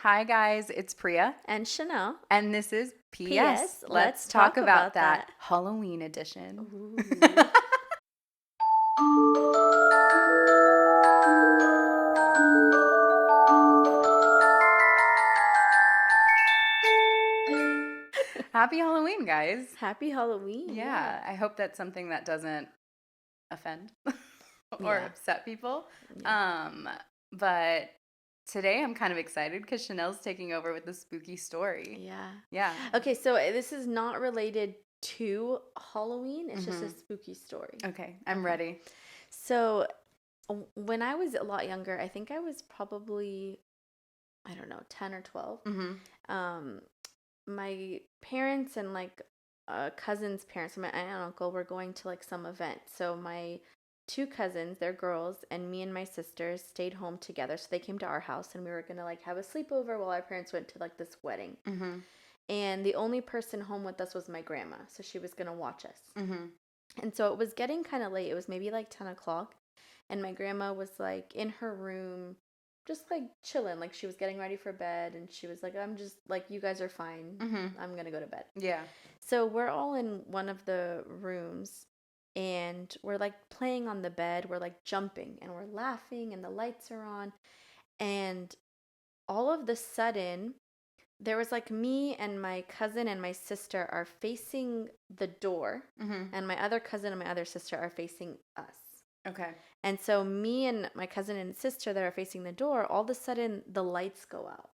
Hi, guys, it's Priya, And Chanel. and this is P.S. P.S. Let's Let's talk talk about about that that. Halloween edition. Ooh. Happy Halloween, guys. Happy Halloween. Yeah, Yeah. I hope that's something that doesn't offend or Yeah. upset people. Yeah. Um, but today I'm kind of excited because Chanel's taking over with the spooky story. Yeah. Yeah. Okay, so this is not related to Halloween. It's just a spooky story. Okay, I'm Okay. ready. So when I was a lot younger, I think I was probably, I don't know, 10 or 12. Mm-hmm. Um, my parents and like cousins' parents, my aunt and uncle, were going to like some event. So my two cousins, they're girls, and me and my sisters stayed home together. So they came to our house, and we were gonna like have a sleepover while our parents went to like this wedding. Mm-hmm. And the only person home with us was my grandma, so she was gonna watch us. Mm-hmm. And so it was getting kind of late. It was maybe like 10 o'clock, and my grandma was like in her room just like chilling, like she was getting ready for bed, and she was like, I'm just like, you guys are fine, Mm-hmm. I'm gonna go to bed. Yeah. So we're all in one of the rooms, and we're like playing on the bed, we're like jumping and we're laughing, and the lights are on, and all of the sudden there was like me and my cousin and my sister are facing the door, Mm-hmm. and my other cousin and my other sister are facing us. Okay. And so me and my cousin and sister that are facing the door, all of a sudden the lights go out.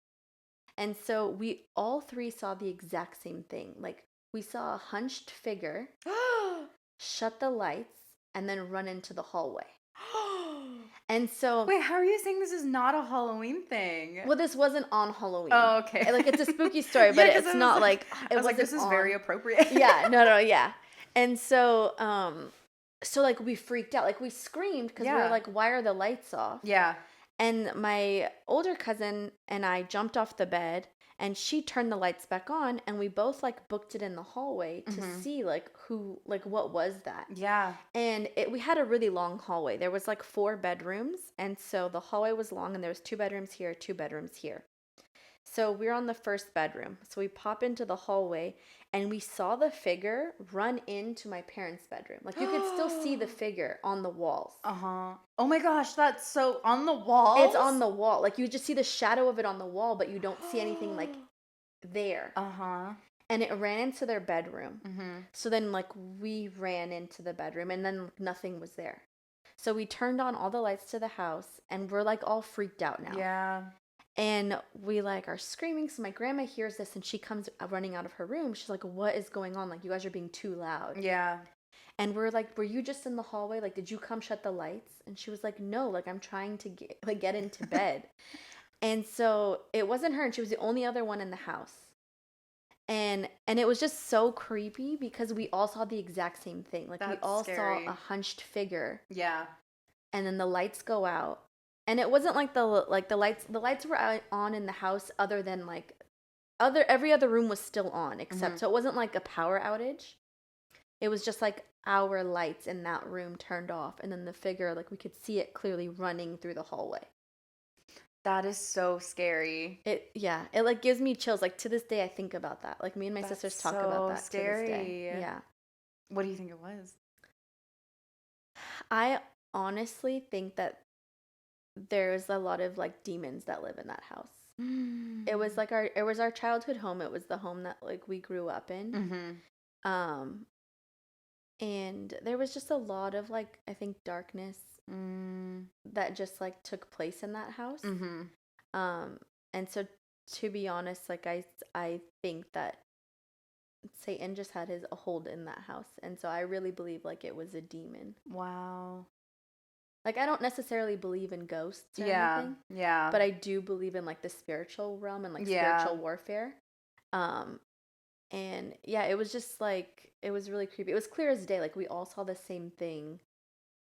And so we all three saw the exact same thing. Like we saw a hunched figure shut the lights and then run into the hallway. And so, Wait, how are you saying this is not a Halloween thing? well, this wasn't on Halloween. Oh, okay. Like it's a spooky story, Yeah, but 'cause it's I was not like, like I it was like, wasn't this is very on. appropriate. Yeah, no, yeah. And so, so like we freaked out, like we screamed because we were Yeah. like, why are the lights off? Yeah. And my older cousin and I jumped off the bed, and she turned the lights back on, and we both like booked it in the hallway to see like who, like what was that. Yeah. And we had a really long hallway. There was like 4 bedrooms, and so the hallway was long, and there was 2 bedrooms here, 2 bedrooms here. So we're on the first bedroom. So we pop into the hallway, and we saw the figure run into my parents' bedroom. Like you could still see the figure on the walls. Uh-huh. Oh my gosh, that's so on the walls? It's on the wall. Like you just see the shadow of it on the wall, but you don't see anything like there. Uh-huh. And it ran into their bedroom. Mm-hmm. So then like we ran into the bedroom, and then nothing was there. So we turned on all the lights to the house, and we're like all freaked out now. Yeah. And we like are screaming. So my grandma hears this, and she comes running out of her room. She's like, what is going on? Like, you guys are being too loud. Yeah. And we're like, were you just in the hallway? Like, did you come shut the lights? And she was like, no, like I'm trying to get into bed. And so it wasn't her, and she was the only other one in the house. And it was just so creepy because we all saw the exact same thing. Like we That's all scary. saw a hunched figure, Yeah. and then the lights go out. And it wasn't like the lights were on in the house, other than like every other room was still on, except so it wasn't like a power outage. It was just like our lights in that room turned off, and then the figure, like we could see it clearly running through the hallway. That is so scary. It like gives me chills. Like to this day I think about that. Like me and my That's sisters talk so about that scary. to this day. Yeah. What do you think it was? I honestly think that there's a lot of like demons that live in that house. It was like our childhood home. It was the home that like we grew up in. Mm-hmm. And there was just a lot of like, I think, darkness that just like took place in that house. Mm-hmm. And so to be honest, like I think that Satan just had a hold in that house, and so I really believe like it was a demon. Wow. Like I don't necessarily believe in ghosts or anything, Yeah. but I do believe in like the spiritual realm and like Yeah. spiritual warfare. And yeah, it was just like, it was really creepy. It was clear as day. Like we all saw the same thing.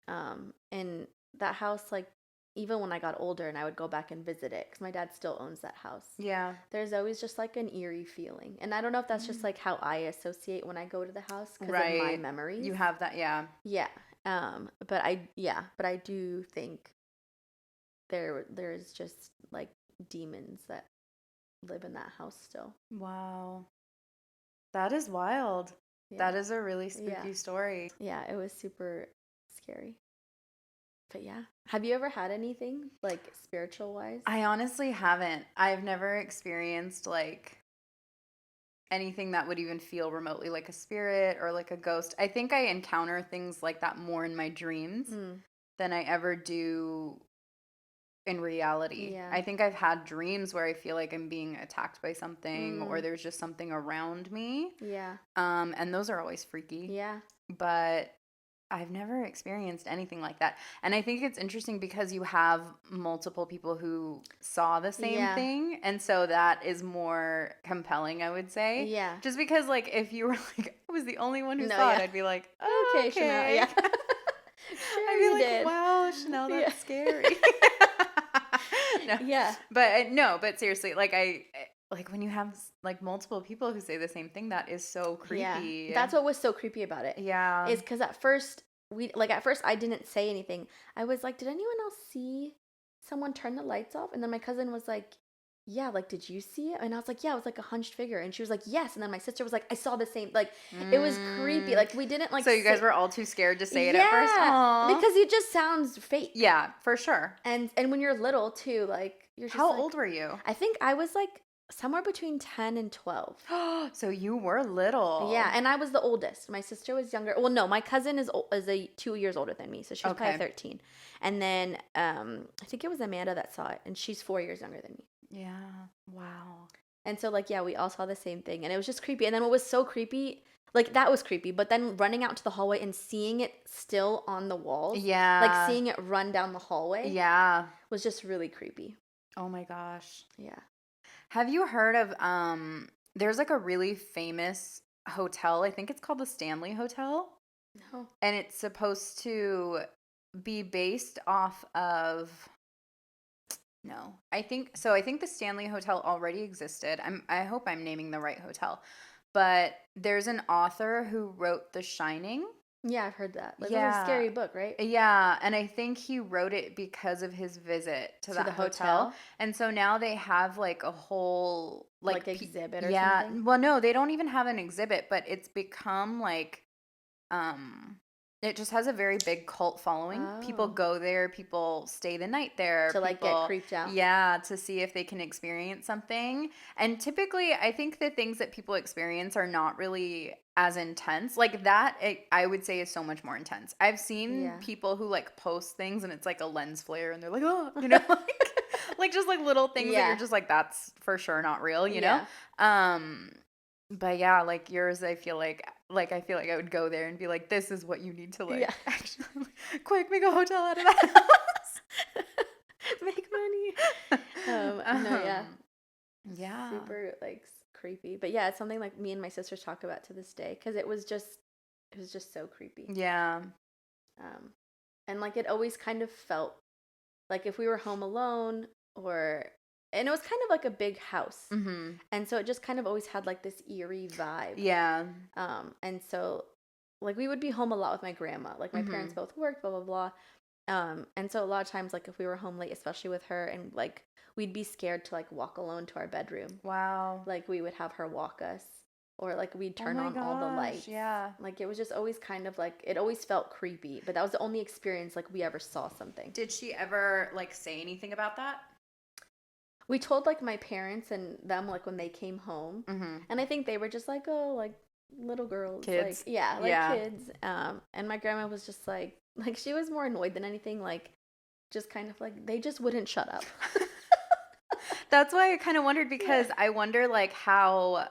And that house, like even when I got older and I would go back and visit it, because my dad still owns that house. Yeah. There's always just like an eerie feeling. And I don't know if that's just like how I associate when I go to the house because of my memories. You have that, yeah. Yeah. But I do think there's just like demons that live in that house still. Wow. That is wild. Yeah. That is a really Yeah. spooky story. Yeah, it was super scary. But yeah. Have you ever had anything like spiritual wise? I honestly haven't. I've never experienced like anything that would even feel remotely like a spirit or like a ghost. I think I encounter things like that more in my dreams Mm. than I ever do in reality. Yeah. I think I've had dreams where I feel like I'm being attacked by something or Mm. there's just something around me. Yeah. And those are always freaky. Yeah. But I've never experienced anything like that. And I think it's interesting because you have multiple people who saw the same Yeah. thing. And so that is more compelling, I would say. Yeah. Just because, like, if you were like, I was the only one who No, saw it, yeah. I'd be like, Okay, Chanel. okay. Yeah. Sure I'd you be like, did. wow, Chanel, Yeah. that's scary. No, Yeah. but no, but seriously, like, like when you have like multiple people who say the same thing, that is so Yeah. creepy. That's what was so creepy about it. Yeah. Is because at first at first I didn't say anything. I was like, did anyone else see someone turn the lights off? And then my cousin was like, yeah, like, did you see it? And I was like, yeah, it was like a hunched figure. And she was like, yes. And then my sister was like, I saw the same. Like, it was creepy. Mm. Like, we didn't like So you guys say, were all too scared to say it at first? yeah, Aww. because it just sounds fake. Yeah, for sure. And when you're little too, like, you're just How like, old were you? I think I was like somewhere between 10 and 12. So you were little. Yeah, and I was the oldest. My sister was younger. Well, no, my cousin is 2 years older than me, so she was probably Okay. 13. And then I think it was Amanda that saw it, and she's 4 years younger than me. Yeah. Wow. And so like, yeah, we all saw the same thing, and it was just creepy. And then what was so creepy, like that was creepy, but then running out to the hallway and seeing it still on the walls, Yeah. like seeing it run down the hallway, Yeah. was just really creepy. Oh my gosh. Yeah. Have you heard of there's like a really famous hotel. I think it's called the Stanley Hotel, No. and it's supposed to be based off of no. I think the Stanley Hotel already existed. I hope I'm naming the right hotel. But there's an author who wrote The Shining. Yeah, I've heard that. Like, it was a Yeah. scary book, right? Yeah, and I think he wrote it because of his visit to that the hotel. hotel? And so now they have like a whole Like exhibit or yeah, something? well no, they don't even have an exhibit, but it's become like it just has a very big cult following. People Oh. go there, people stay the night there, To like get people creeped out. yeah, to see if they can experience something. And typically, I think the things that people experience are not really as intense. Like that, I would say is so much more intense. I've seen Yeah. people who like post things and it's like a lens flare and they're like, oh, you know, like just like little things that Yeah. you're just like, that's for sure not real, you Yeah. know? But yeah, like yours, I feel like I would go there and be like, this is what you need to like Yeah. actually quick make a hotel out of that house. Make money. No, yeah. Yeah. Super like creepy. But yeah, it's something like me and my sisters talk about to this day because it was just so creepy. Yeah. And like it always kind of felt like if we were home alone and it was kind of like a big house. Mm-hmm. And so it just kind of always had like this eerie vibe. Yeah. And so like we would be home a lot with my grandma. Like my parents both worked, blah blah blah. And so a lot of times like if we were home late, especially with her, and like we'd be scared to like walk alone to our bedroom. Wow. Like we would have her walk us, or like we'd turn my on all the gosh, lights. yeah. Like it was just always kind of like it always felt creepy, but that was the only experience like we ever saw something. Did she ever like say anything about that? We told like my parents and them like when they came home, and I think they were just like, oh, like little girls, Kids. like yeah, like Yeah. kids. And my grandma was just like she was more annoyed than anything, like just kind of like they just wouldn't shut up. That's why I kind of wondered because Yeah. I wonder like how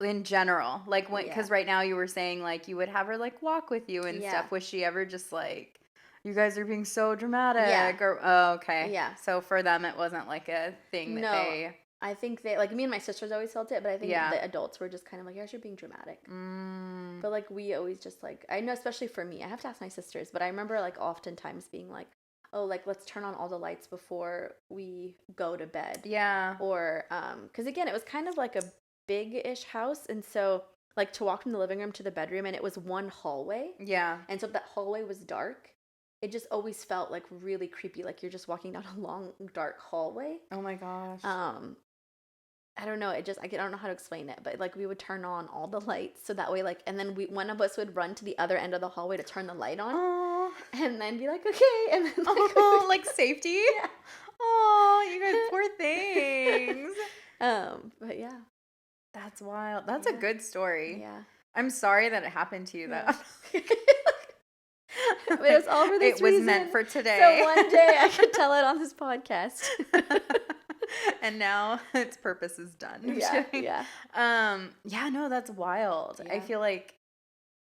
in general, like when because Yeah. right now you were saying like you would have her like walk with you and Yeah. stuff. Was she ever just like you guys are being so dramatic? Yeah. Or oh, okay. Yeah. So for them it wasn't like a thing that No. they I think they like me and my sisters always felt it, but I think Yeah. the adults were just kind of like, yeah, you're being dramatic. mm, But like we always just like I know, especially for me, I have to ask my sisters, but I remember like oftentimes being like, oh, like let's turn on all the lights before we go to bed. yeah. Or because again, it was kind of like a big-ish house, and so like to walk from the living room to the bedroom, and it was one hallway, Yeah. and so if that hallway was dark, it just always felt like really creepy, like you're just walking down a long dark hallway. Oh my gosh. I don't know. I don't know how to explain it, but like we would turn on all the lights so that way, like, and then one of us would run to the other end of the hallway to turn the light on, Oh, and then be like, okay, and then like, oh, like safety. yeah. Oh, you guys, poor things. But yeah, That's wild. That's a yeah, good story. yeah, I'm sorry that it happened to you, though. yeah. But it was all for this It was reason. meant for today. So one day I could tell it on this podcast. And now its purpose is done. I'm Yeah, kidding. yeah. Yeah, no, that's wild. I Yeah. feel like,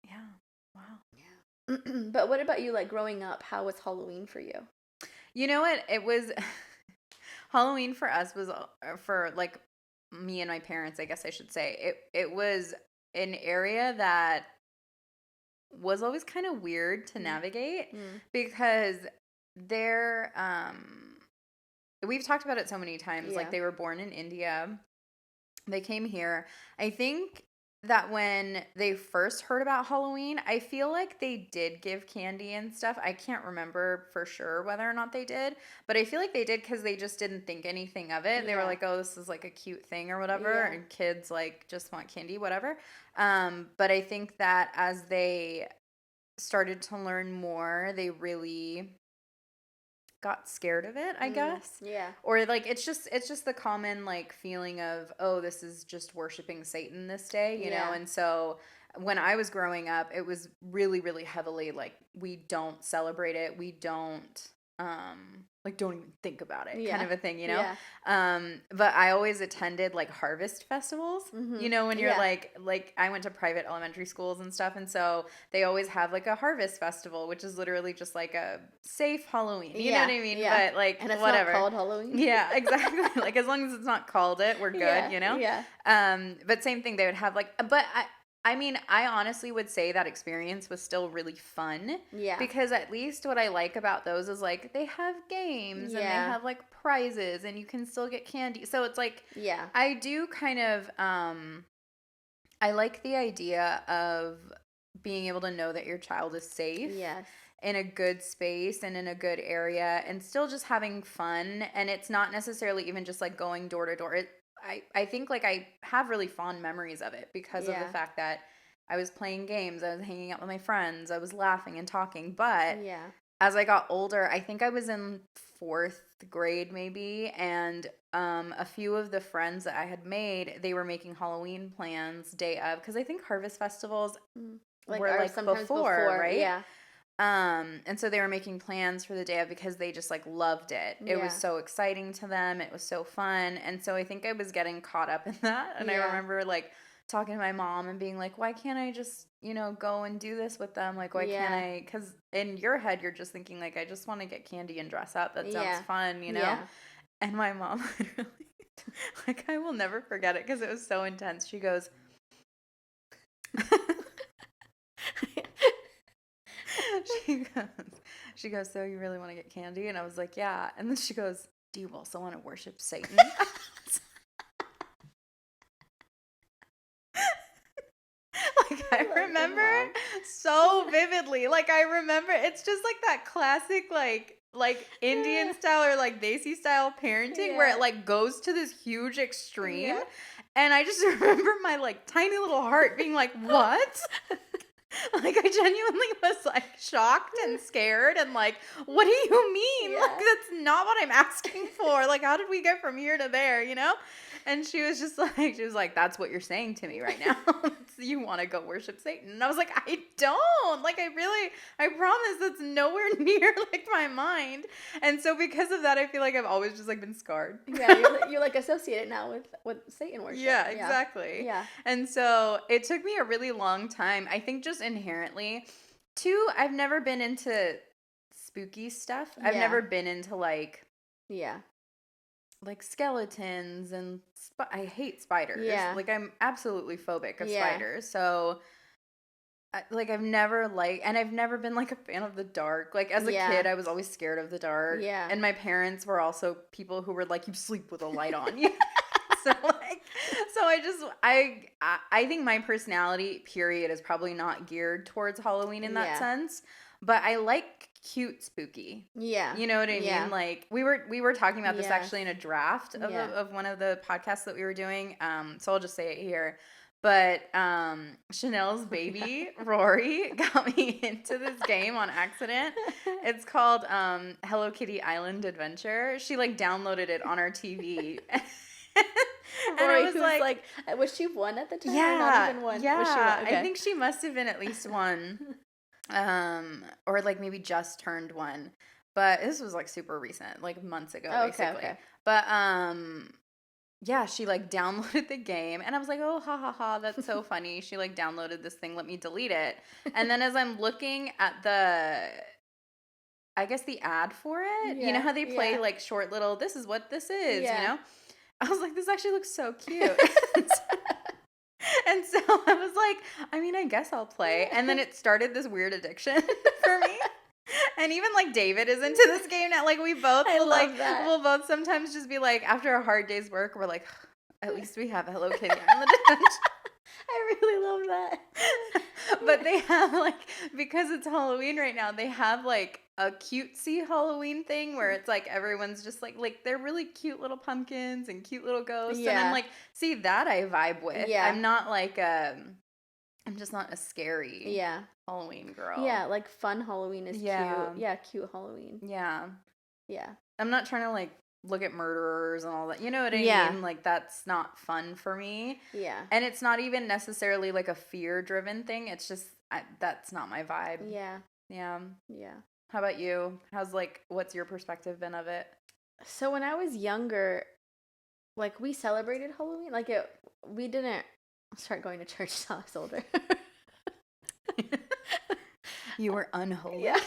yeah, wow. Yeah. But what about you, like growing up? How was Halloween for you? You know what? It was Halloween for us was for like me and my parents, I guess I should say. It was an area that was always kind of weird to navigate because they're we've talked about it so many times. Yeah. Like they were born in India. They came here. I think that when they first heard about Halloween, I feel like they did give candy and stuff. I can't remember for sure whether or not they did, but I feel like they did because they just didn't think anything of it. They were Yeah. like, oh, this is like a cute thing or whatever, Yeah. and kids like just want candy, whatever. But I think that as they started to learn more, they really got scared of it, I guess. Yeah. Or like it's just the common like feeling of, oh, this is just worshiping Satan this day, you know? And so when I was growing up, it was really, really heavily like we don't celebrate it. We don't like don't even think about it kind of a thing, you know? But I always attended like harvest festivals, you know, when you're like I went to private elementary schools and stuff. And so they always have like a harvest festival, which is literally just like a safe Halloween, you know what I mean? But like, and it's whatever. not called Halloween. Yeah, exactly. Like as long as it's not called it, we're good, you know? Yeah. But same thing, they would have like, but I mean, I honestly would say that experience was still really fun. Yeah. Because at least what I like about those is like they have games and they have like prizes and you can still get candy. So it's like, I do kind of, I like the idea of being able to know that your child is safe. Yes. In a good space and in a good area and still just having fun. And it's not necessarily even just like going door to door. I think like I have really fond memories of it because of the fact that I was playing games, I was hanging out with my friends, I was laughing and talking. But as I got older, I think I was in 4th grade maybe, and a few of the friends that I had made, they were making Halloween plans day of, because I think harvest festivals were like before, right? Yeah. And so they were making plans for the day of because they just like loved it. It was so exciting to them. It was so fun. And so I think I was getting caught up in that. And I remember like talking to my mom and being like, why can't I just, you know, go and do this with them? Like, why can't I? Because in your head, you're just thinking like, I just want to get candy and dress up. That sounds fun, you know? Yeah. And my mom literally, like, I will never forget it because it was so intense. She goes, she goes, so you really want to get candy? And I was like, yeah. And then she goes, do you also want to worship Satan? Like, I remember so vividly. Like, I remember, it's just like that classic, like Indian style or like Desi style parenting where it like goes to this huge extreme. And I just remember my like tiny little heart being like, what? Like, I genuinely was like shocked and scared and like, what do you mean? Like, that's not what I'm asking for. Like, how did we get from here to there, you know? And she was like, that's what you're saying to me right now. You want to go worship Satan. And I was like, I don't. Like, I promise that's nowhere near like my mind. And so because of that, I feel like I've always just like been scarred. You're like associated now with Satan worship. Yeah, exactly. Yeah. And so it took me a really long time. I think just inherently. 2, I've never been into spooky stuff. I've never been into like skeletons and I hate spiders. Yeah. Like I'm absolutely phobic of spiders. So I've never and I've never been like a fan of the dark. Like as a kid, I was always scared of the dark. Yeah. And my parents were also people who were like, you sleep with a light on. I think my personality period is probably not geared towards Halloween in that sense. But I like cute spooky. Yeah. You know what I mean? Like we were talking about this Yes. actually in a draft of Yeah. of one of the podcasts that we were doing. So I'll just say it here. But Chanel's baby, Rory, got me into this game on accident. It's called Hello Kitty Island Adventure. She like downloaded it on our TV. And Rory, it was who's like, was she one at the time? yeah, Or not even one? yeah. Was she one? Okay. I think she must have been at least one, or like maybe just turned one. But this was like super recent, like months ago, basically. Okay. But yeah, she like downloaded the game, and I was like, oh, ha ha ha, that's so funny. She like downloaded this thing, let me delete it. And then as I'm looking at I guess the ad for it, you know how they play like short little, this is what this is, you know? I was like, this actually looks so cute. And so I was like, I mean, I guess I'll play. And then it started this weird addiction for me. And even like David is into this game now. Like we both we'll both sometimes just be like, after a hard day's work, we're like, at least we have Hello Kitty Island Adventure. I really love that. But they have like, because it's Halloween right now, they have like a cutesy Halloween thing where it's like everyone's just like they're really cute little pumpkins and cute little ghosts. And I'm like, see, that I vibe with. Yeah. I'm not like I'm just not a scary Halloween girl. Yeah, like fun Halloween is cute. Yeah, cute Halloween. Yeah. Yeah. I'm not trying to like look at murderers and all that. You know what I mean? Like that's not fun for me. Yeah. And it's not even necessarily like a fear-driven thing. It's just that's not my vibe. Yeah. Yeah. Yeah. How about you? What's your perspective been of it? So when I was younger, like we celebrated Halloween. Like we didn't start going to church until I was older. You were unholy. Yeah.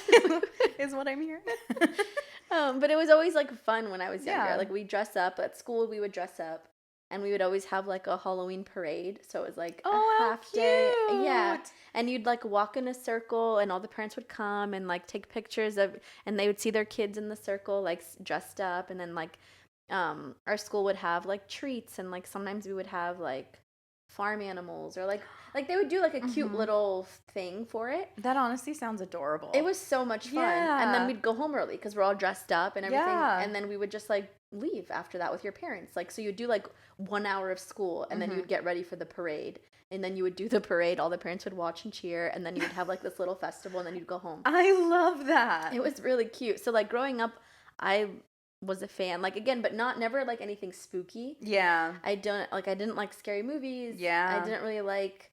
Is what I'm hearing. But it was always like fun when I was younger. Yeah. Like we dress up at school. We would dress up, and we would always have like a Halloween parade. So it was like a half day. Yeah, and you'd like walk in a circle, and all the parents would come and like take pictures and they would see their kids in the circle like dressed up, and then like our school would have like treats, and like sometimes we would have like farm animals or like they would do like a cute little thing for it. That honestly sounds adorable. It was so much fun. Yeah. And then we'd go home early because we're all dressed up and everything. Yeah. And then we would just like leave after that with your parents. Like, so you'd do like 1 hour of school and then you'd get ready for the parade. And then you would do the parade. All the parents would watch and cheer. And then you would have like this little festival and then you'd go home. I love that. It was really cute. So like growing up, I was a fan, like again, but never like anything spooky. Yeah. I didn't like scary movies. Yeah. I didn't really like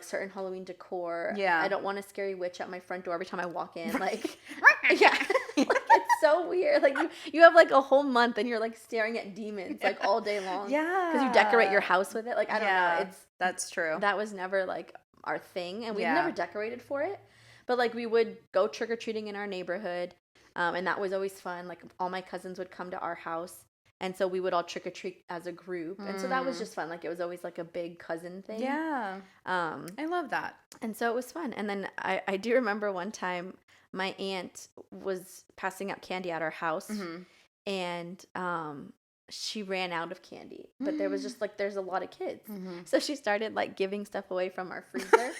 certain Halloween decor. Yeah. I don't want a scary witch at my front door every time I walk in. Like, yeah. Like, it's so weird. Like you have like a whole month and you're like staring at demons like all day long. Yeah. Because you decorate your house with it. Like, I don't know. That's true. That was never like our thing. And we never decorated for it. But like we would go trick-or-treating in our neighborhood. And that was always fun. Like all my cousins would come to our house. And so we would all trick-or-treat as a group. And so that was just fun. Like it was always like a big cousin thing. Yeah. I love that. And so it was fun. And then I do remember one time my aunt was passing out candy at our house. And she ran out of candy. But there was just like, there's a lot of kids. So she started like giving stuff away from our freezer.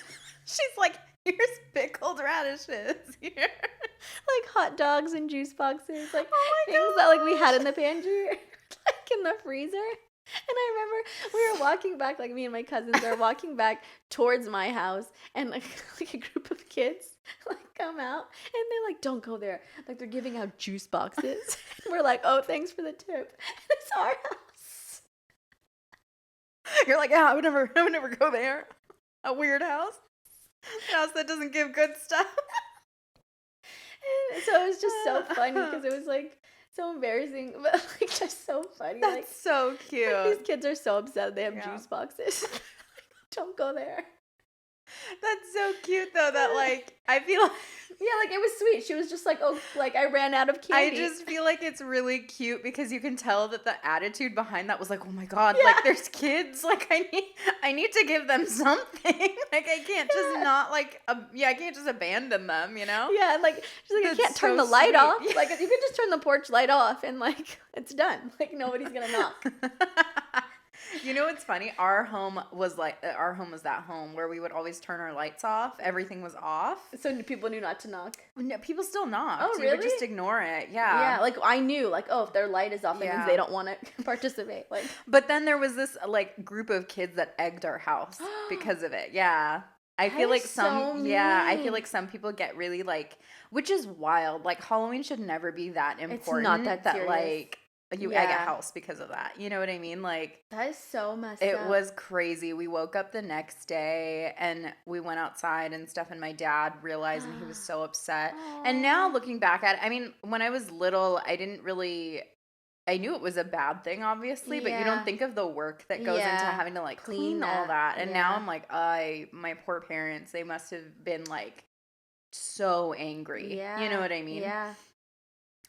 She's like, here's pickled radishes here. Like hot dogs and juice boxes, like things that like we had in the pantry, like in the freezer. And I remember we were walking back, like me and my cousins are walking back towards my house, and like a group of kids like come out, and they're like, "Don't go there!" Like they're giving out juice boxes. And we're like, "Oh, thanks for the tip." And it's our house. You're like, "Yeah, I would never go there. A weird house, a house that doesn't give good stuff." And so it was just so funny because it was like so embarrassing, but like just so funny. That's like so cute. Like, these kids are so upset they have juice boxes. Don't go there. That's so cute though. That like I feel like like it was sweet. She was just like, oh, like I ran out of candy. I just feel like it's really cute because you can tell that the attitude behind that was like, oh my god, like there's kids. Like I need to give them something. Like I can't just not like I can't just abandon them. You know? Yeah, like she's like, I can't turn the light off. Like you can just turn the porch light off and like it's done. Like nobody's gonna knock. You know what's funny? Our home was that home where we would always turn our lights off. Everything was off. So people knew not to knock. No, people still knocked. Oh, You really? would just ignore it. Yeah, like I knew, like, oh, if their light is off, that means Yeah. they don't want to participate. Like, But then there was this like group of kids that egged our house because of it. Yeah. I That feel like is some so I feel mean. like some people get really like, which is wild. Like Halloween should never be that important. not that serious. Like you egg a Yeah. house because of that. You know what I mean? Like that is so messed it up. was crazy. We woke up the next day and we went outside and stuff, and my dad realized and he was so upset. And now Aw. looking back at it, I mean, when I was little, I knew it was a bad thing, obviously, but you Yeah. don't think of the work that goes into Yeah. having to like Clean clean all up. that. And now Yeah. I'm like, my poor parents, they must have been like so angry. Yeah. You know what I mean? Yeah.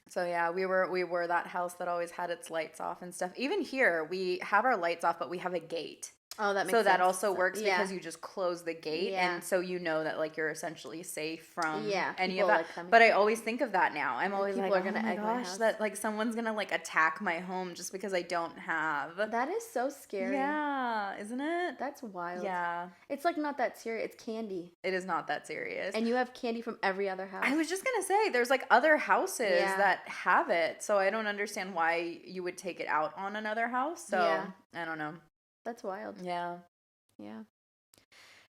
So yeah, we were that house that always had its lights off and stuff. Even here, we have our lights off, but we have a gate. Oh, that makes So sense. that also works Yeah. because you just close the gate, Yeah. and so you know that like you're essentially safe from Yeah, any people, of that. like, coming. But I always think of that now. I'm always people like, are gonna oh my egg my gosh, house. that like someone's gonna like attack my home just because I don't have. That is so scary. Yeah, isn't it? That's wild. Yeah, It's like not that serious. It's candy. it is not that serious. And you have candy from every other house. I was just gonna say, there's like other houses Yeah. that have it, so I don't understand why you would take it out on another house. So Yeah. I don't know. That's wild. Yeah. Yeah.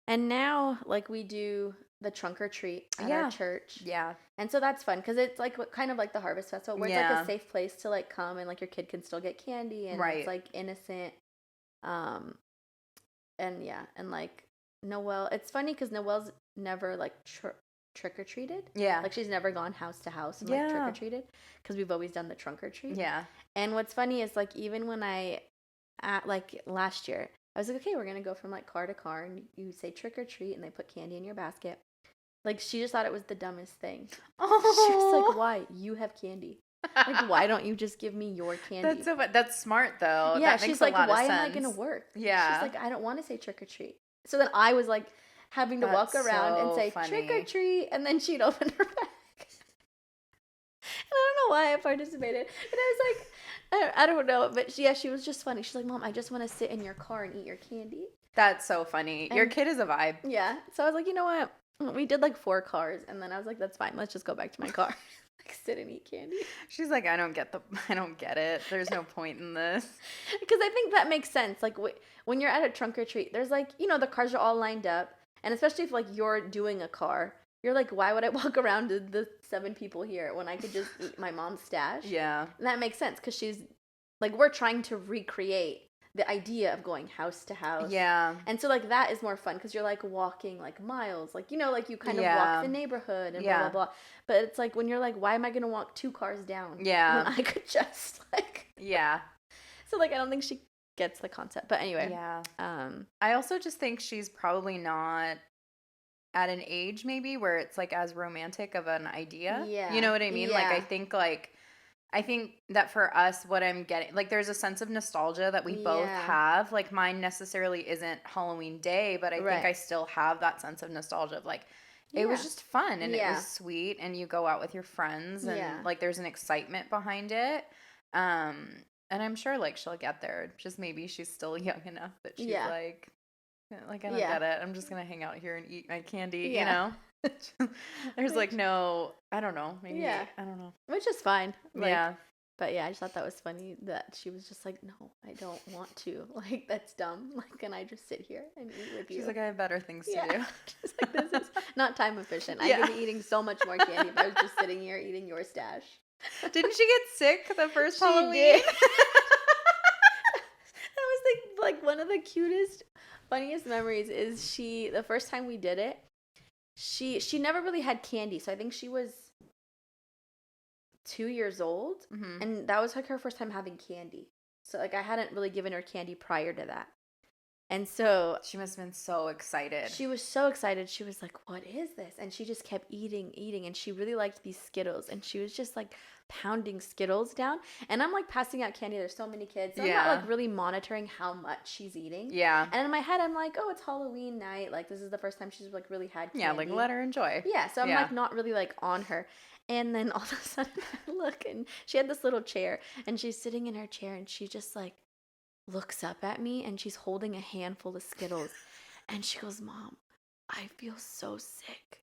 And now, like, we do the trunk or treat at Yeah. our church. Yeah. And so that's fun because it's like kind of like the Harvest Festival where it's Yeah. like a safe place to like come and like your kid can still get candy and Right. it's like innocent. And yeah, and like Noelle, it's funny because Noelle's never like trick or treated. Yeah. Like she's never gone house to house and like trick Yeah. or treated because we've always done the trunk or treat. Yeah. And what's funny is like even when like last year, I was like, okay, we're gonna go from like car to car and you say trick or treat and they put candy in your basket. Like she just thought it was the dumbest thing. Oh. She was like, why? You have candy. Like why don't you just give me your candy? That's so fun. That's smart though. Yeah, That she's makes like, a lot why of am I sense. gonna work? Yeah. She's like, I don't want to say trick or treat. So then I was like having to walk That's around and so say funny. trick or treat, and then she'd open her bag. And I don't know why I participated. And I was like, I don't know, but she was just funny. She's like, Mom, I just want to sit in your car and eat your candy. That's so funny. Your And- kid is a vibe. Yeah. So I was like, you know what? We did like 4 cars, and then I was like, that's fine. Let's just go back to my car, like sit and eat candy. She's like, I don't get it. There's no point in this. Because I think that makes sense. Like when you're at a trunk or treat, there's like, you know, the cars are all lined up. And especially if like you're doing a car, you're like, why would I walk around to the 7 people here when I could just eat my mom's stash? Yeah. And that makes sense because she's like, we're trying to recreate the idea of going house to house. Yeah. And so like that is more fun because you're like walking like miles, like, you know, like you kind of Yeah. walk the neighborhood and Yeah. blah, blah, blah. But it's like when you're like, why am I going to walk 2 cars down? Yeah. When I could just like, Yeah. so like, I don't think she gets the concept. But anyway, Yeah. I also just think she's probably not at an age maybe where it's like as romantic of an idea. Yeah. You know what I mean? Like Yeah. I think that for us, what I'm getting, like, there's a sense of nostalgia that we both Yeah. have. Like, mine necessarily isn't Halloween Day, but I Right. think I still have that sense of nostalgia of like, it was Yeah. just fun and it Yeah. was sweet, and you go out with your friends, and Yeah. like, there's an excitement behind it. And I'm sure like she'll get there. Just maybe she's still young enough that she's Yeah. like I don't Yeah. get it. I'm just gonna hang out here and eat my candy, Yeah. you know? There's like no, I don't know. Maybe Yeah. I don't know. Which is fine. Like, Yeah. But yeah, I just thought that was funny that she was just like, no, I don't want to. Like, that's dumb. Like, can I just sit here and eat with you? She's like, I have better things to yeah. do. She's like, this is not time efficient. I Yeah. could be eating so much more candy if I was just sitting here eating your stash. Didn't she get sick the first She Halloween? did. That was like one of the cutest, funniest memories is the first time we did it, she never really had candy. So I think she was 2 years old. Mhm. And that was like her first time having candy. So like I hadn't really given her candy prior to that. And so She must have been so excited. she was so excited. She was like, what is this? And she just kept eating. And she really liked these Skittles. And she was just like pounding Skittles down. And I'm like passing out candy. There's so many kids. So I'm Yeah. not like really monitoring how much she's eating. Yeah. And in my head, I'm like, oh, it's Halloween night. Like this is the first time she's like really had candy. Yeah, like let her enjoy. Yeah, so I'm Yeah. like not really like on her. And then all of a sudden I look and she had this little chair and she's sitting in her chair and she just like looks up at me and she's holding a handful of Skittles. And she goes, Mom, I feel so sick.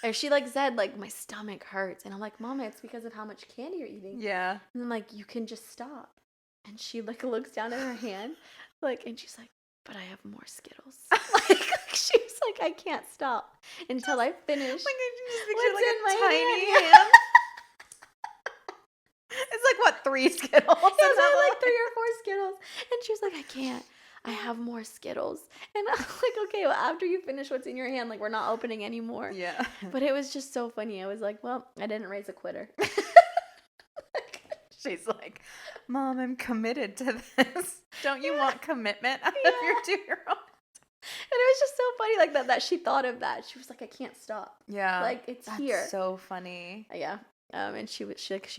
Or she like said, like, my stomach hurts. And I'm like, Mama, it's because of how much candy you're eating. Yeah. And I'm like, you can just stop. And she like looks down at her hand, like, and she's like, but I have more Skittles. Like she was like, I can't stop until I finish. Like I just picture what's like in a my tiny hand. hand. It's like what, 3 Skittles? It was only like 3 or 4 Skittles. And she was like, I can't. I have more Skittles. And I'm like, okay, well, after you finish what's in your hand, like, we're not opening anymore. Yeah. But it was just so funny. I was like, well, I didn't raise a quitter. She's like, Mom, I'm committed to this. Don't you want commitment out of your 2-year-old? And it was just so funny, like, that she thought of that. She was like, I can't stop. Yeah. Like, it's That's here. so funny. Yeah. And she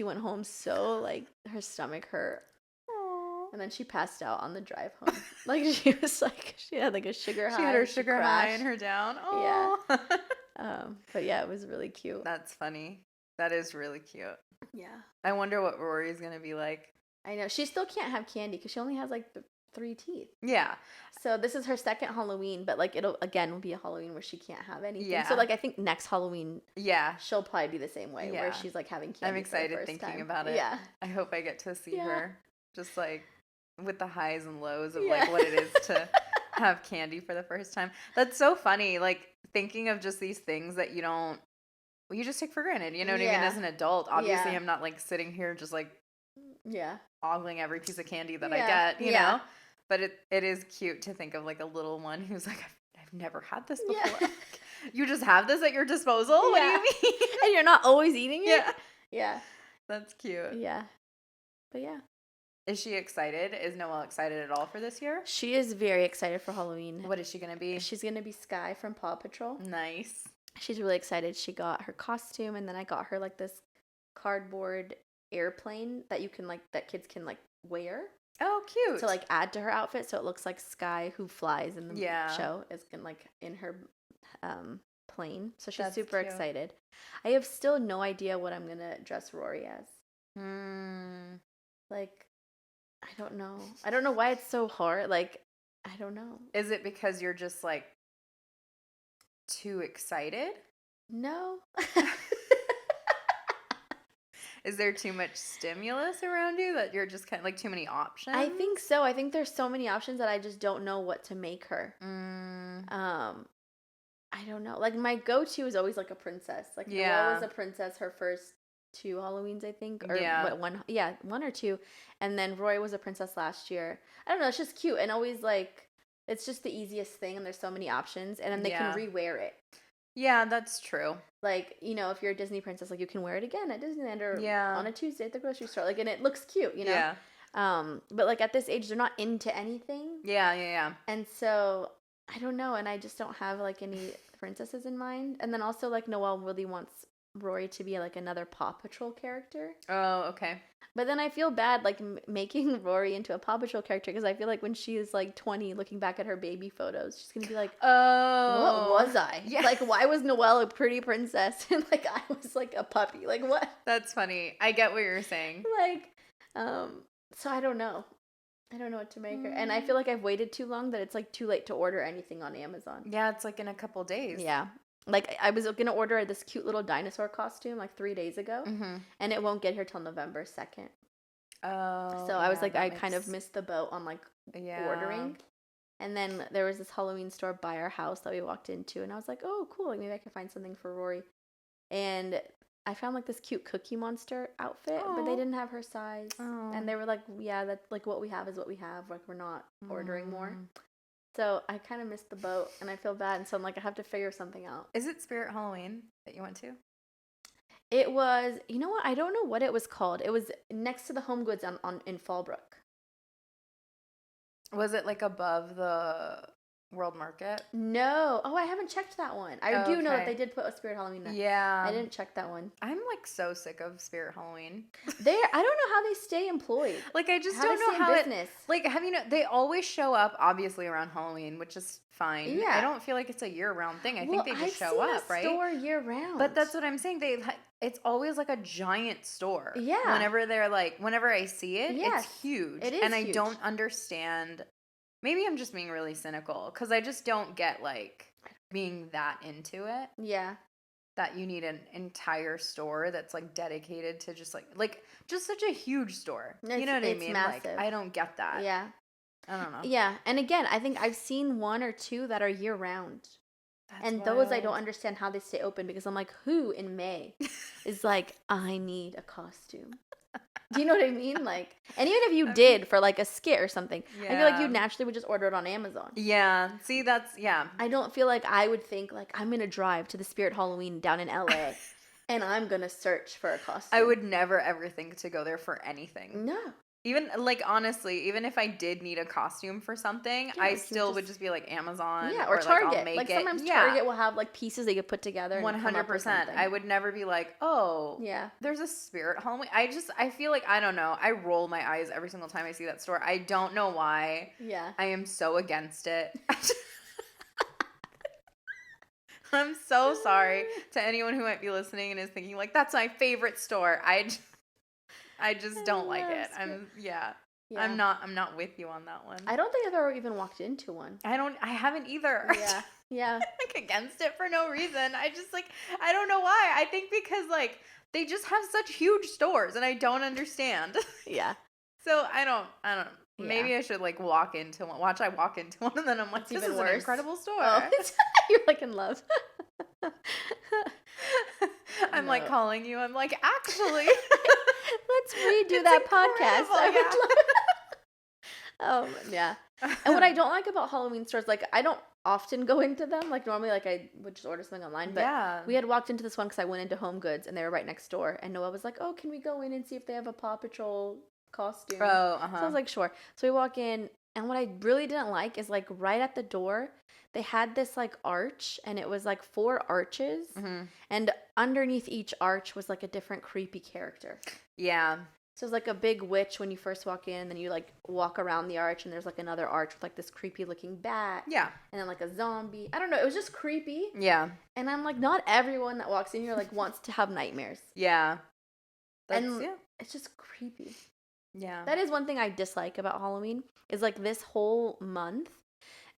went home so, like, her stomach hurt. Aww. And then she passed out on the drive home. Like, she was like, she had like a sugar high. She had her sugar high and her down. Oh. Yeah. But yeah, it was really cute. That's funny. That is really cute. Yeah. I wonder what Rory's going to be like. I know. She still can't have candy because she only has like 3 teeth. Yeah. So this is her second Halloween, but like will be a Halloween where she can't have anything. Yeah. So like I think next Halloween, yeah, she'll probably be the same way where she's like having candy. I'm excited for the first thinking time. about it. Yeah. I hope I get to see Yeah. her just like with the highs and lows of like what it is to have candy for the first time. That's so funny. Like thinking of just these things that you just take for granted. You know what I mean? As an adult, obviously I'm not like sitting here just like ogling every piece of candy that I get, you know? But it is cute to think of like a little one who's like, I've never had this before. Yeah. You just have this at your disposal? What do you mean? And you're not always eating it? Yeah. Yeah. That's cute. Yeah. But yeah. Is she excited? Is Noelle excited at all for this year? She is very excited for Halloween. What is she going to be? She's going to be Skye from Paw Patrol. Nice. She's really excited. She got her costume, and then I got her like this cardboard airplane that that kids can like wear. Oh, cute. To like add to her outfit, so it looks like Skye, who flies in the show, is in her plane. So she's super excited. I have still no idea what I'm gonna dress Rory as. Like, I don't know. I don't know why it's so hard. Like, I don't know. Is it because you're just like too excited? No. Is there too much stimulus around you that you're just kind of like too many options? I think so. I think there's so many options that I just don't know what to make her. I don't know. Like my go-to is always like a princess. Like Noelle was a princess her first 2 Halloweens, I think, or one or 2, and then Roy was a princess last year. I don't know. It's just cute and always like it's just the easiest thing, and there's so many options, and then they can rewear it. Yeah, that's true. Like, you know, if you're a Disney princess, like you can wear it again at Disneyland or on a Tuesday at the grocery store. Like, and it looks cute, you know? Yeah. But like at this age, they're not into anything. Yeah. And so I don't know. And I just don't have like any princesses in mind. And then also like Noelle really wants Rory to be like another Paw Patrol character. Oh, okay. But then I feel bad like making Rory into a Paw Patrol character because I feel like when she is like 20 looking back at her baby photos, she's going to be like, oh, what was I? Yeah. Like, why was Noelle a pretty princess and like I was like a puppy? Like, what? That's funny. I get what you're saying. Like, so I don't know. I don't know what to make her. And I feel like I've waited too long that it's like too late to order anything on Amazon. Yeah, it's like in a couple days. Yeah. Like, I was going to order this cute little dinosaur costume, like, 3 days ago. And it won't get here till November 2nd. Oh. So I was like, I kind of missed the boat on, like, ordering. And then there was this Halloween store by our house that we walked into. And I was like, oh, cool. Like, maybe I can find something for Rory. And I found, like, this cute Cookie Monster outfit. But they didn't have her size. And they were like, yeah, that's, like, what we have is what we have. Like, we're not ordering more. So I kind of missed the boat, and I feel bad. And so I'm like, I have to figure something out. Is it Spirit Halloween that you went to? It was, you know what? I don't know what it was called. It was next to the Home Goods in Fallbrook. Was it like above the World Market? No. Oh, I haven't checked that one. I do know that they did put a Spirit Halloween there. Yeah. I didn't check that one. I'm like so sick of Spirit Halloween. I don't know how they stay employed. Like I just how don't they know stay how in business. like have you know they always show up obviously around Halloween, which is fine. Yeah. I don't feel like it's a year-round thing. I think they just show up, right? Store year round. But that's what I'm saying. It's always like a giant store. Yeah. Whenever I see it, yes. it's huge. It is and I huge. don't understand. Maybe I'm just being really cynical because I just don't get like being that into it. Yeah. That you need an entire store that's like dedicated to just such a huge store. You know what I mean? Massive. Like I don't get that. Yeah. I don't know. Yeah. And again, I think I've seen one or two that are year round. And wild. those I don't understand how they stay open because I'm like, who in May is like, I need a costume? Do you know what I mean? Like, and even if you did for like a skit or something, I feel like you naturally would just order it on Amazon. Yeah. See, I don't feel like I would think like I'm gonna drive to the Spirit Halloween down in LA and I'm gonna search for a costume. I would never ever think to go there for anything. No. Even like honestly, even if I did need a costume for something, I still would just be like Amazon, or Target. Like, I'll make sometimes Target will have like pieces they could put together. 100%. I would never be like, oh, yeah, there's a Spirit Halloween. I feel like I don't know. I roll my eyes every single time I see that store. I don't know why. Yeah, I am so against it. I'm so sorry to anyone who might be listening and is thinking like that's my favorite store. I just don't like it. Yeah. I'm not with you on that one. I don't think I've ever even walked into one. I haven't either. Yeah. Yeah. Like against it for no reason. I just like I don't know why. I think because like they just have such huge stores and I don't understand. Yeah. So I don't know. Yeah. Maybe I should like walk into one. Watch I walk into one and then I'm like, this is an incredible store. Oh, you're like in love. I'm like calling you. I'm like, actually let's redo that podcast. Yeah. And what I don't like about Halloween stores, like I don't often go into them. Like normally, like I would just order something online. But we had walked into this one because I went into Home Goods and they were right next door. And Noah was like, "Oh, can we go in and see if they have a Paw Patrol costume?" Oh, So I was like, "Sure." So we walk in, and what I really didn't like is like right at the door, they had this like arch, and it was like 4 arches, and underneath each arch was like a different creepy character. Yeah. So it's like a big witch when you first walk in, and then you like walk around the arch, and there's like another arch with like this creepy looking bat. Yeah. And then like a zombie. I don't know. It was just creepy. Yeah. And I'm like, not everyone that walks in here like wants to have nightmares. Yeah. It's just creepy. Yeah. That is one thing I dislike about Halloween is like this whole month.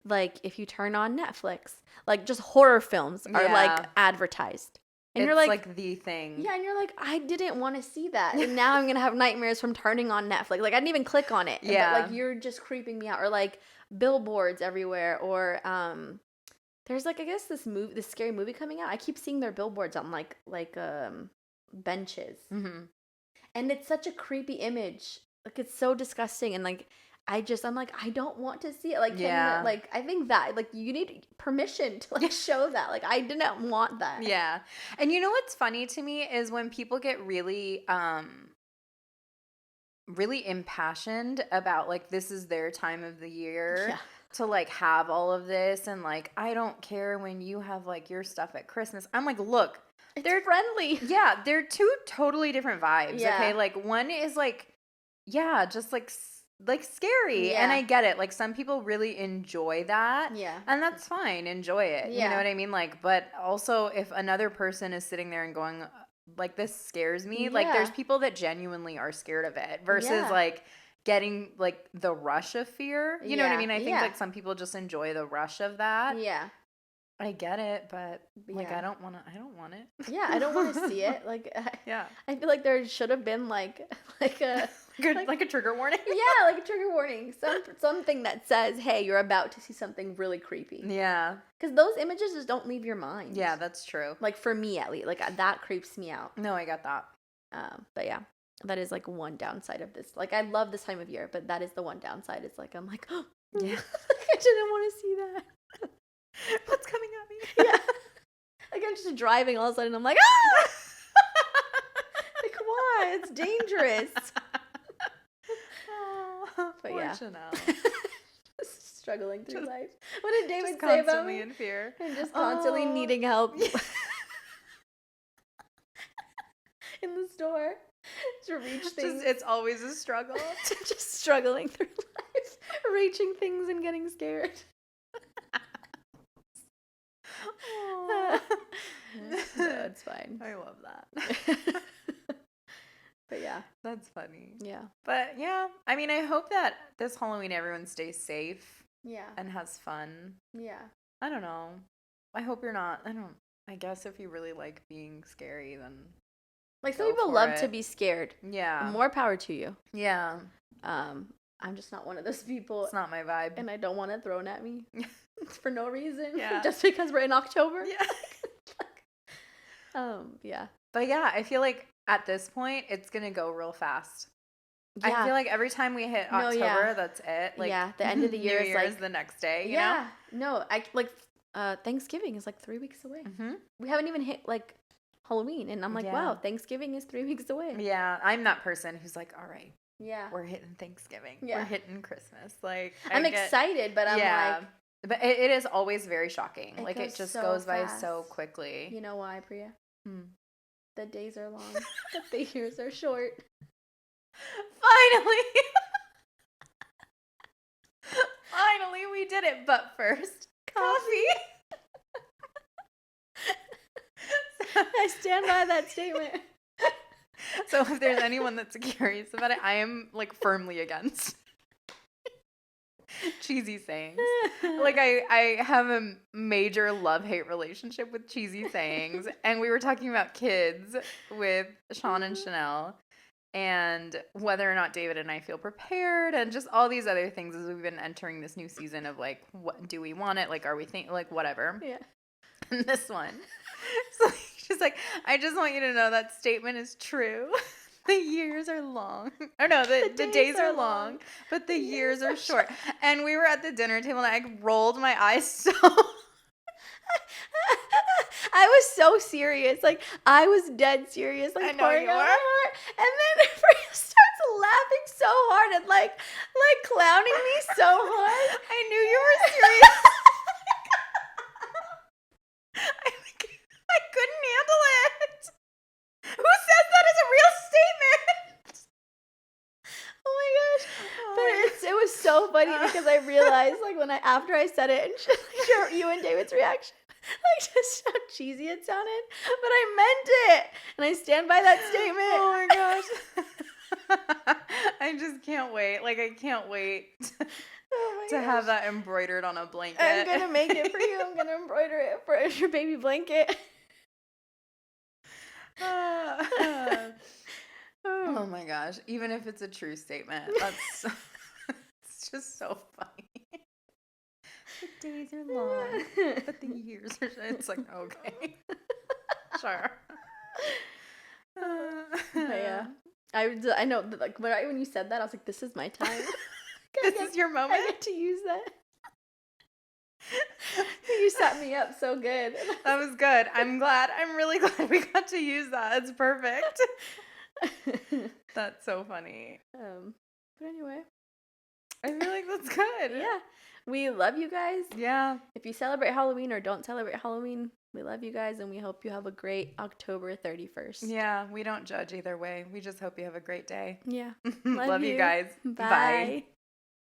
Like if you turn on Netflix, like just horror films are like advertised. And you're like the thing. Yeah, and you're like, I didn't want to see that. And now I'm going to have nightmares from turning on Netflix. Like, I didn't even click on it. Yeah. But, like, you're just creeping me out. Or, like, billboards everywhere. Or, there's, like, I guess this scary movie coming out. I keep seeing their billboards on, like benches. Mm-hmm. And it's such a creepy image. Like, it's so disgusting. And, like, I'm like, I don't want to see it. Like, I think that, like, you need permission to, like, show that. Like, I didn't want that. Yeah. And you know what's funny to me is when people get really, really impassioned about, like, this is their time of the year to, like, have all of this. And, like, I don't care when you have, like, your stuff at Christmas. I'm like, look. They're friendly. Yeah. They're 2 totally different vibes. Yeah. Okay. Like, one is, like, just, like scary. And I get it. Like some people really enjoy that. Yeah. And that's fine. Enjoy it. Yeah. You know what I mean? Like, but also if another person is sitting there and going like, this scares me, like there's people that genuinely are scared of it versus like getting like the rush of fear. You know what I mean? I think like some people just enjoy the rush of that. Yeah. I get it, but like I don't want it. Yeah, I don't want to see it. Like I feel like there should have been like a like a trigger warning. Yeah, like a trigger warning. Something that says, "Hey, you're about to see something really creepy." Yeah. Cuz those images just don't leave your mind. Yeah, that's true. Like for me at least, like that creeps me out. No, I got that. But yeah, that is like one downside of this. Like I love this time of year, but that is the one downside. It's like I'm like, "Oh, yeah. I didn't want to see that." What's coming at me? Yeah. Like I'm just driving all of a sudden I'm like, ah! Like why? It's dangerous. Oh, but yeah. struggling through Just- life. What did David Just say about constantly me? in fear. And just constantly needing help in the store to reach things. It's always a struggle. Just struggling through life, reaching things and getting scared. Aw. No, it's fine. I love that. But yeah. That's funny. Yeah. But yeah, I mean, I hope that this Halloween everyone stays safe Yeah. and has fun. Yeah. I don't know. I hope you're not. I guess if you really like being scary, then Like some go people for love it. to be scared. Yeah. More power to you. Yeah. I'm just not one of those people. It's not my vibe. And I don't want it thrown at me for no reason. Yeah. Just because we're in October. Yeah. Yeah. But yeah, I feel like at this point it's gonna go real fast. Yeah. I feel like every time we hit No, October, yeah. that's it. Like Yeah, the end of the year New is Year's like the next day. You yeah. No, I like Thanksgiving is like 3 weeks away. know? Mm-hmm. We haven't even hit like Halloween, and I'm like, Yeah. wow, Thanksgiving is 3 weeks away. Yeah, I'm that person who's like, all right, Yeah. we're hitting Thanksgiving. Yeah. We're hitting Christmas. Like I'm excited, but I'm like, but it is always very shocking. It Like it goes just so goes by so fast. quickly. you know why, Priya? Hmm. The days are long, but the years are short. Finally. Finally, we did it. But first, coffee. I stand by that statement. So if there's anyone that's curious about it, I am like firmly against cheesy sayings. Like I have a major love-hate relationship with cheesy sayings, and we were talking about kids with Sean and Chanel and whether or not David and I feel prepared and just all these other things as we've been entering this new season of like, what do we want it? Like, are we like whatever? Yeah. And this one. So she's like, I just want you to know that statement is true. The years are long. Or no, the days are long, but the years are short. And we were at the dinner table and I rolled my eyes so I was so serious. Like, I was dead serious. Like, I know pouring you out my were. heart. And then Freya starts laughing so hard and like clowning me so hard. I knew you were serious. I couldn't handle it. Who says that is a real statement? Oh my gosh. But it was so funny because I realized, like, after I said it and you and David's reaction, like, just how cheesy it sounded. But I meant it. And I stand by that statement. Oh my gosh. I just can't wait. Like, I can't wait to have that embroidered on a blanket. I'm going to make it for you. I'm going to embroider it for your baby blanket. Oh my gosh. Even if it's a true statement, that's it's just so funny. The days are long, but the years are it's like, okay. Sure. But yeah. I know that, like, when you said that, I was like, this is my time. This is your moment. I get to use that. You set me up so good. That was good. I'm really glad we got to use that. It's perfect. That's so funny. But anyway. I feel like that's good. Yeah. We love you guys. Yeah. If you celebrate Halloween or don't celebrate Halloween, we love you guys and we hope you have a great October 31st. Yeah, we don't judge either way. We just hope you have a great day. Yeah. Love you guys. Bye.